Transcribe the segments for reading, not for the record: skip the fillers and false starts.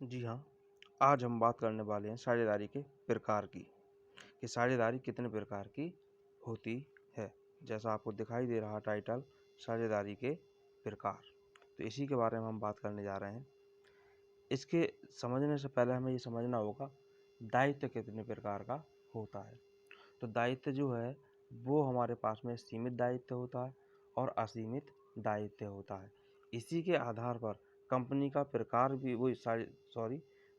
जी हाँ, आज हम बात करने वाले हैं साझेदारी के प्रकार की, कि साझेदारी कितने प्रकार की होती है। जैसा आपको दिखाई दे रहा टाइटल, साझेदारी के प्रकार, तो इसी के बारे में हम बात करने जा रहे हैं। इसके समझने से पहले हमें ये समझना होगा दायित्व कितने प्रकार का होता है। तो दायित्व जो है वो हमारे पास में सीमित दायित्व होता है और असीमित दायित्व होता है। इसी के आधार पर कंपनी का प्रकार भी वो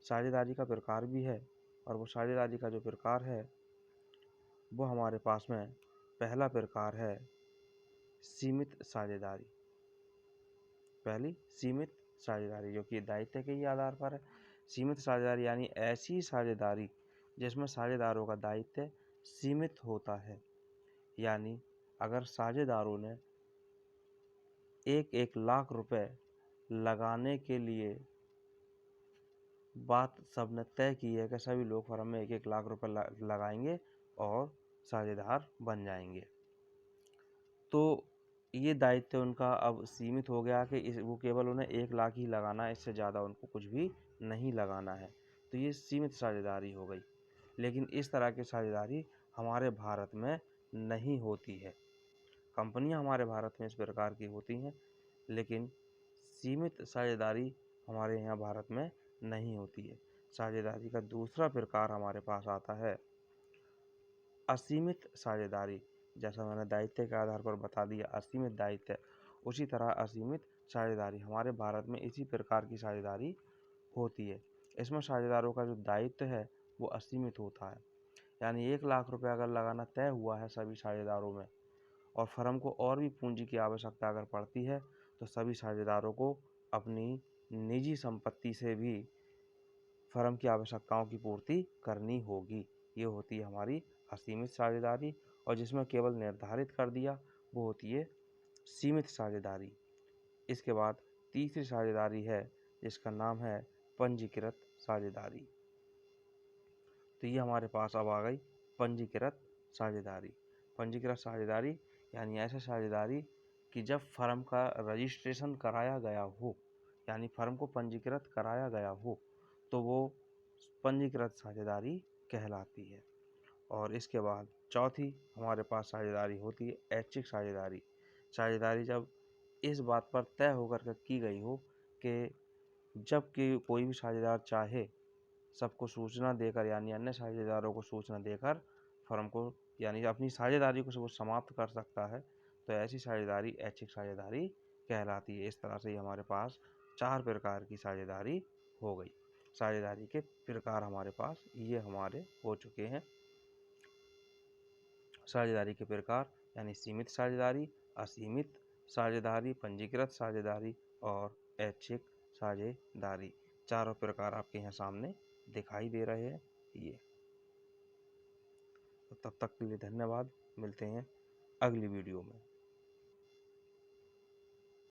साझेदारी का प्रकार भी है। और वो साझेदारी का जो प्रकार है वो हमारे पास में पहला प्रकार है सीमित साझेदारी। पहली सीमित साझेदारी जो कि दायित्व के ही आधार पर है। सीमित साझेदारी यानी ऐसी साझेदारी जिसमें साझेदारों का दायित्व सीमित होता है। यानी अगर साझेदारों ने 1 लाख रुपए लगाने के लिए बात सबने तय की है कि सभी लोग फर्म में 1 लाख रुपए लगाएंगे और साझेदार बन जाएंगे, तो ये दायित्व उनका अब सीमित हो गया कि वो केवल उन्हें 1 लाख ही लगाना है, इससे ज़्यादा उनको कुछ भी नहीं लगाना है। तो ये सीमित साझेदारी हो गई। लेकिन इस तरह की साझेदारी हमारे भारत में नहीं होती है। कंपनियां हमारे भारत में इस प्रकार की होती हैं, लेकिन सीमित साझेदारी हमारे यहाँ भारत में नहीं होती है। साझेदारी का दूसरा प्रकार हमारे पास आता है असीमित साझेदारी। जैसा मैंने दायित्व के आधार पर बता दिया असीमित दायित्व, उसी तरह असीमित साझेदारी हमारे भारत में इसी प्रकार की साझेदारी होती है। इसमें साझेदारों का जो दायित्व है वो असीमित होता है। यानी 1 लाख रुपए अगर लगाना तय हुआ है सभी साझेदारों में और फर्म को और भी पूंजी की आवश्यकता अगर पड़ती है तो सभी साझेदारों को अपनी निजी संपत्ति से भी फर्म की आवश्यकताओं की पूर्ति करनी होगी। ये होती है हमारी असीमित साझेदारी। और जिसमें केवल निर्धारित कर दिया वो होती है सीमित साझेदारी। इसके बाद तीसरी साझेदारी है जिसका नाम है पंजीकृत साझेदारी। तो ये हमारे पास अब आ गई पंजीकृत साझेदारी। पंजीकृत साझेदारी यानी ऐसे साझेदारी कि जब फर्म का रजिस्ट्रेशन कराया गया हो, यानी फर्म को पंजीकृत कराया गया हो, तो वो पंजीकृत साझेदारी कहलाती है। और इसके बाद चौथी हमारे पास साझेदारी होती है ऐच्छिक साझेदारी। साझेदारी जब इस बात पर तय होकर के की गई हो कि जब कि कोई भी साझेदार चाहे सबको सूचना देकर यानी अन्य साझेदारों को सूचना देकर फर्म को यानी अपनी साझेदारी को वो समाप्त कर सकता है, तो ऐसी साझेदारी ऐच्छिक साझेदारी कहलाती है। इस तरह से हमारे पास 4 प्रकार की साझेदारी हो गई। साझेदारी के प्रकार हमारे पास ये हमारे हो चुके हैं। साझेदारी के प्रकार यानी सीमित साझेदारी, असीमित साझेदारी, पंजीकृत साझेदारी और ऐच्छिक साझेदारी। चारों प्रकार आपके यहाँ सामने दिखाई दे रहे हैं। ये तो तब तक के लिए धन्यवाद। मिलते हैं अगली वीडियो में।